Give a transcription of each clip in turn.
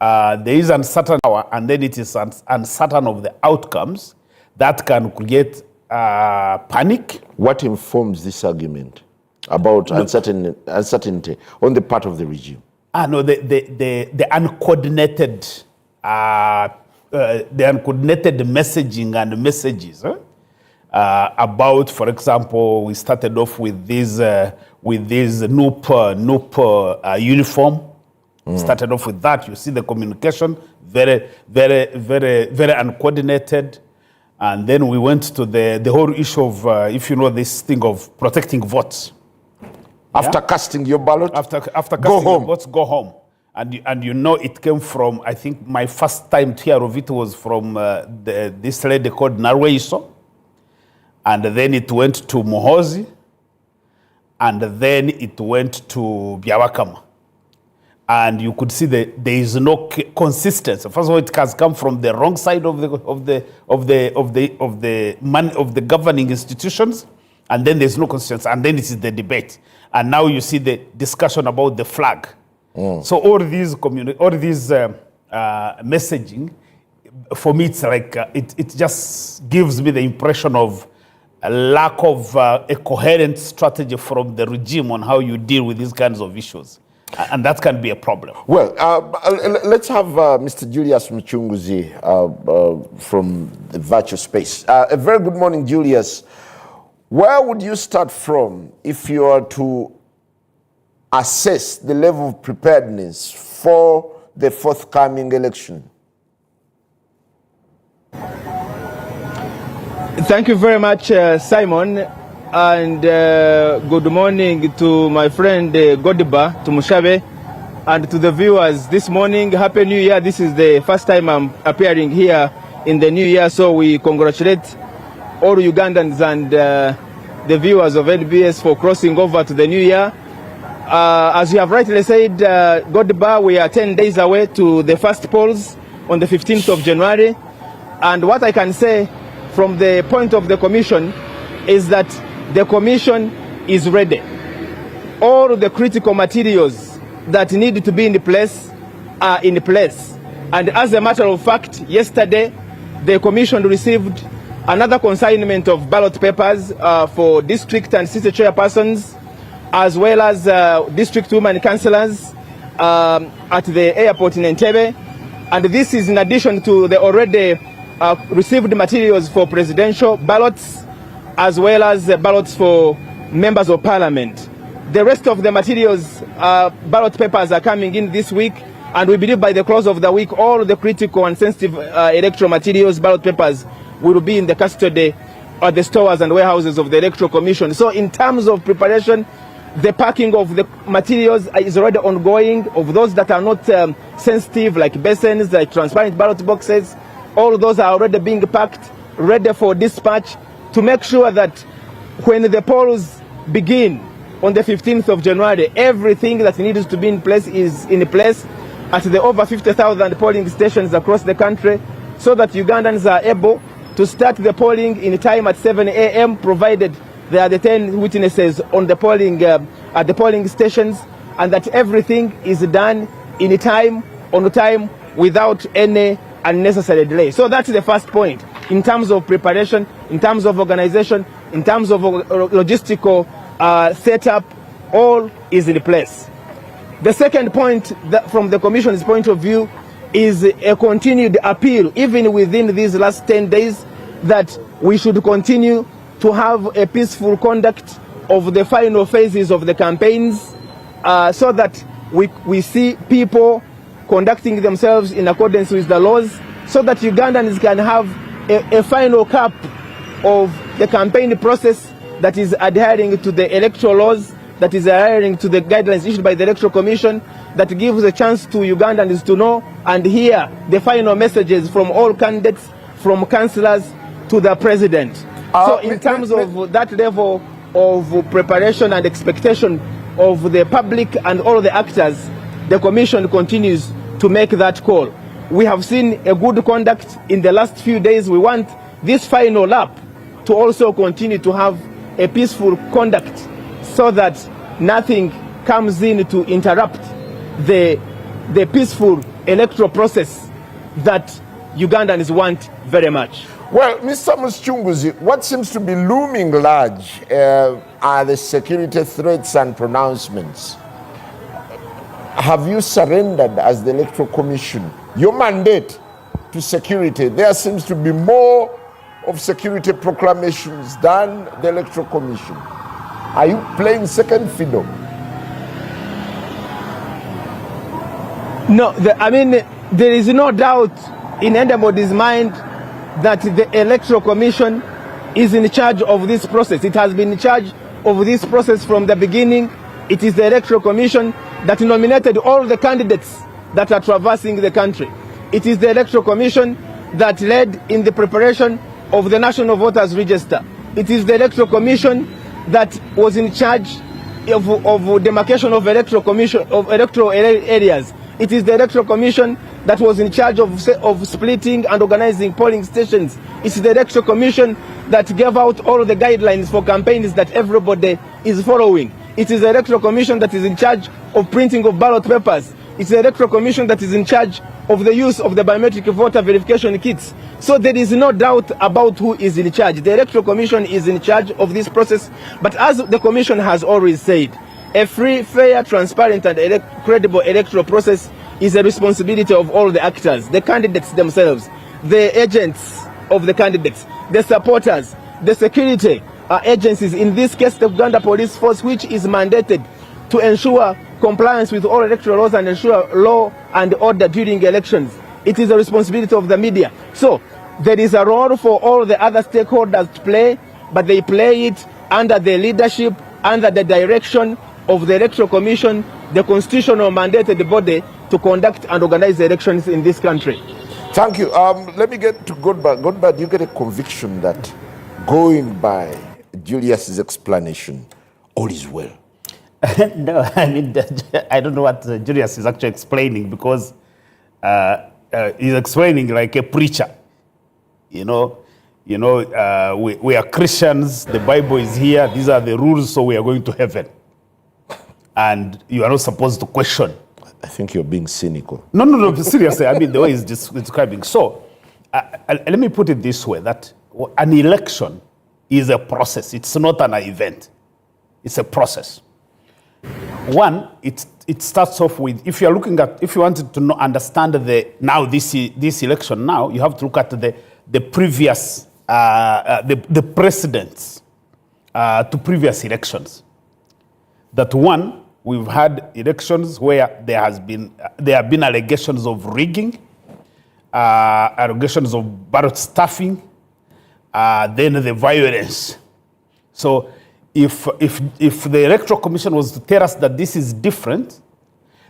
there is uncertain power, and then it is uncertain of the outcomes that can create panic. What informs this argument about uncertainty on the part of the regime? No, the uncoordinated messaging and messages about, for example, we started off with this NUP uniform. Started off with that. You see the communication very uncoordinated, and then we went to the whole issue of if you know this thing of protecting votes. After casting your ballot, after casting your votes, go home. And you know it came from, I think my first time to hear of it was from this lady called Narweiso, and then it went to Muhozi, and then it went to Byabakama. And you could see that there is no consistency. First of all, it has come from the wrong side of the governing institutions, and then there's no consistency, and then it is the debate, and now you see the discussion about the flag. So all these messaging, for me, it's like it just gives me the impression of a lack of a coherent strategy from the regime on how you deal with these kinds of issues. And that can be a problem. Well, let's have Mr. Julius Mchunguzi from the virtual space. A very good morning, Julius. Where would you start from if you are to assess the level of preparedness for the forthcoming election? Thank you very much, Simon. And good morning to my friend Godiba, to Mushabe, and to the viewers this morning. Happy New Year. This is the first time I'm appearing here in the new year, so we congratulate all Ugandans and the viewers of NBS for crossing over to the new year. As you have rightly said, Godiba, we are 10 days away to the first polls on the 15th of January. And what I can say from the point of the Commission is that the Commission is ready. All the critical materials that need to be in place are in place. And as a matter of fact, yesterday, the Commission received another consignment of ballot papers for district and city chairpersons, as well as district women councillors at the airport in Entebbe. And this is in addition to the already received materials for presidential ballots, as well as ballots for members of parliament. The rest of the materials, ballot papers, are coming in this week, and we believe by the close of the week, all the critical and sensitive electoral materials, ballot papers, will be in the custody at the stores and warehouses of the Electoral Commission. So in terms of preparation, the packing of the materials is already ongoing. Of those that are not sensitive, like basins, like transparent ballot boxes, all of those are already being packed, ready for dispatch, to make sure that when the polls begin on the 15th of January, everything that needs to be in place is in place at the over 50,000 polling stations across the country, so that Ugandans are able to start the polling in time at 7 a.m., provided there are the 10 witnesses on the polling at the polling stations, and that everything is done in time, on time, without any unnecessary delay. So that's the first point. In terms of preparation, in terms of organization, in terms of logistical setup, all is in place. The second point, that from the Commission's point of view, is a continued appeal, even within these last 10 days, that we should continue to have a peaceful conduct of the final phases of the campaigns, so that we see people conducting themselves in accordance with the laws, so that Ugandans can have a final cap of the campaign process that is adhering to the electoral laws, that is adhering to the guidelines issued by the Electoral Commission, that gives a chance to Ugandans to know and hear the final messages from all candidates, from councillors to the president. So in terms of that level of preparation and expectation of the public and all the actors, the Commission continues to make that call. We have seen a good conduct in the last few days. We want this final lap to also continue to have a peaceful conduct, so that nothing comes in to interrupt the peaceful electoral process that Ugandans want very much. Well, Mr. Muchunguzi, what seems to be looming large are the security threats and pronouncements. Have you surrendered as the Electoral Commission? Your mandate to security, there seems to be more of security proclamations than the Electoral Commission. Are you playing second fiddle? No, there is no doubt in anybody's mind that the Electoral Commission is in charge of this process. It has been in charge of this process from the beginning. It is the Electoral Commission that nominated all the candidates that are traversing the country. It is the Electoral Commission that led in the preparation of the National Voters Register. It is the Electoral Commission that was in charge of demarcation of electoral areas. It is the Electoral Commission that was in charge of splitting and organizing polling stations. It's the Electoral Commission that gave out all the guidelines for campaigns that everybody is following. It is the Electoral Commission that is in charge of printing of ballot papers. It's the Electoral Commission that is in charge of the use of the biometric voter verification kits. So there is no doubt about who is in charge. The Electoral Commission is in charge of this process. But as the Commission has always said, a free, fair, transparent and credible electoral process is a responsibility of all the actors, the candidates themselves, the agents of the candidates, the supporters, the security agencies, in this case the Uganda Police Force, which is mandated to ensure compliance with all electoral laws and ensure law and order during elections. It is a responsibility of the media. So there is a role for all the other stakeholders to play, but they play it under the leadership, under the direction of the Electoral Commission, the constitutional mandated body to conduct and organize the elections in this country. Thank you. Let me get to Godba. Godba, do you get a conviction that going by Julius's explanation, all is well? No, I don't know what Julius is actually explaining, because he's explaining like a preacher. We are Christians, the Bible is here, these are the rules, so we are going to heaven. And you are not supposed to question. I think you're being cynical. No, seriously, the way he's describing. So, let me put it this way, that an election is a process. It's not an event. It's a process. One, it starts off with, if you wanted to understand this election now, you have to look at the previous, the precedents to previous elections. That one, we've had elections where there have been allegations of rigging, allegations of ballot stuffing, then the violence. So if the Electoral Commission was to tell us that this is different,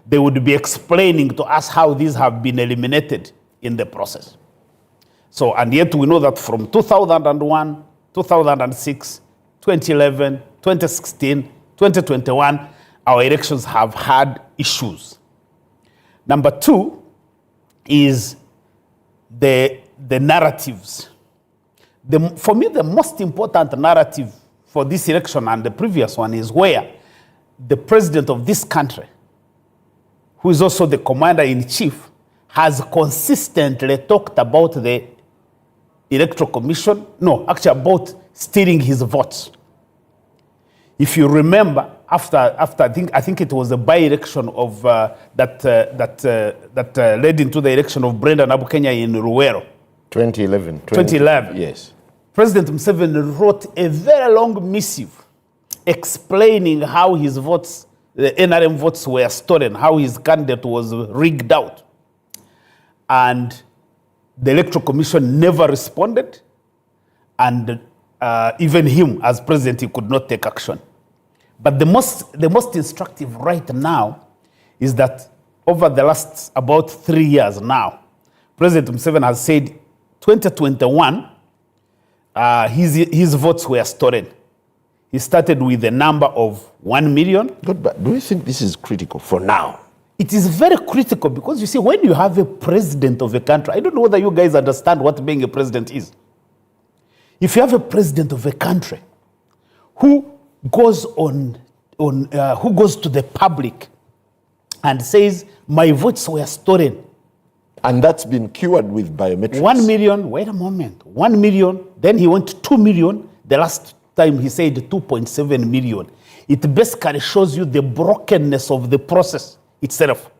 they would be explaining to us how these have been eliminated in the process. So, and yet we know that from 2001, 2006, 2011, 2016, 2021, our elections have had issues. Number two is the narratives. For me, the most important narrative for this election and the previous one is where the president of this country, who is also the commander-in-chief, has consistently talked about the Electoral Commission, about stealing his votes. If you remember, after I think it was a by-election of that led into the election of Brendan Abukenya in Ruwero. 2011. Yes. President Museveni wrote a very long missive explaining how his votes, the NRM votes, were stolen, how his candidate was rigged out. And the Electoral Commission never responded, and even him, as president, he could not take action. But the most instructive right now is that over the last about 3 years now, President Museveni has said 2021, his votes were stolen. He started with a number of 1 million. Good, but do you think this is critical for now? It is very critical because, you see, when you have a president of a country, I don't know whether you guys understand what being a president is. If you have a president of a country who goes who goes to the public and says, my votes were stolen And that's been cured with biometrics. 1 million, wait a moment, 1 million, then he went to 2 million. The last time he said 2.7 million. It basically shows you the brokenness of the process itself.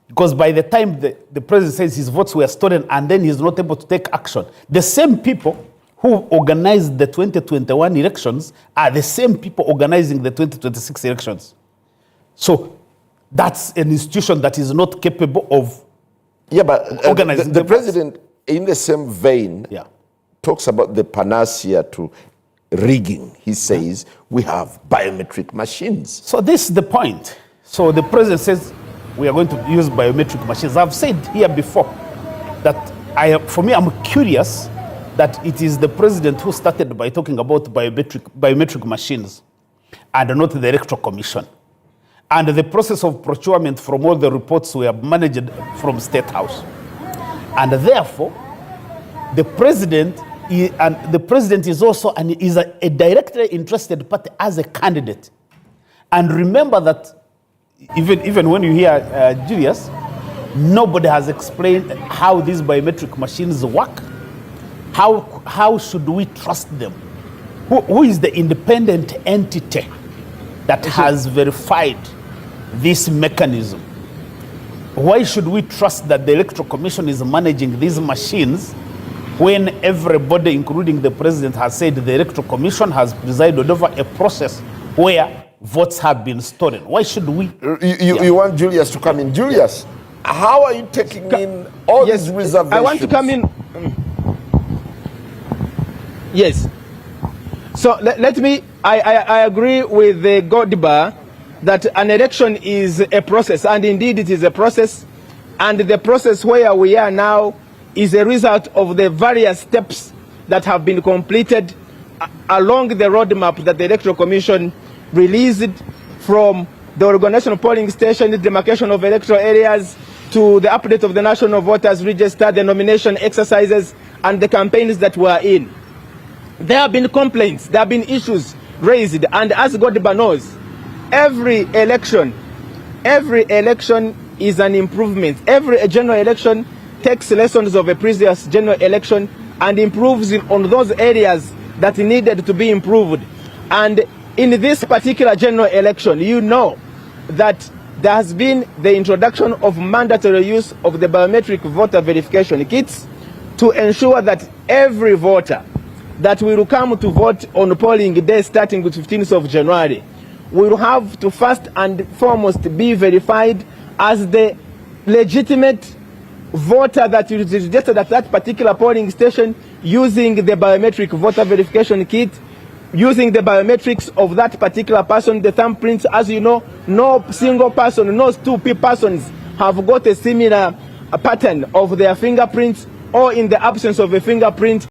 Because by the time the president says his votes were stolen and then he's not able to take action, the same people who organized the 2021 elections are the same people organizing the 2026 elections. So that's an institution that is not capable of organizing. The president, in the same vein, talks about the panacea to rigging. He says, we have biometric machines. So this is the point. So the president says, we are going to use biometric machines. I've said here before that for me, I'm curious that it is the president who started by talking about biometric machines and not the Electoral Commission. And the process of procurement from all the reports were managed from State House. And therefore, the president is also a directly interested party as a candidate. And remember that even when you hear Julius, nobody has explained how these biometric machines work. How should we trust them? Who is the independent entity that has verified this mechanism? Why should we trust that the Electoral Commission is managing these machines when everybody, including the president, has said the Electoral Commission has presided over a process where votes have been stolen? Why should we? You want Julius to come in. Julius, how are you taking in all these reservations? I want to come in. Yes. So let me, I agree with the Godiba that an election is a process, and indeed it is a process, and the process where we are now is a result of the various steps that have been completed along the roadmap that the Electoral Commission released, from the organization of polling stations, the demarcation of electoral areas, to the update of the National Voters Register, the nomination exercises, and the campaigns that were in. There have been complaints, there have been issues raised, and as Godiba knows, every election is an improvement. Every general election takes lessons of a previous general election and improves on those areas that needed to be improved. And in this particular general election, you know that there has been the introduction of mandatory use of the biometric voter verification kits to ensure that every voter that will come to vote on polling day starting with 15th of January will have to first and foremost be verified as the legitimate voter that is registered at that particular polling station using the biometric voter verification kit, using the biometrics of that particular person, the thumbprints. As you know, no single person, no two persons have got a similar pattern of their fingerprints, or in the absence of a fingerprint,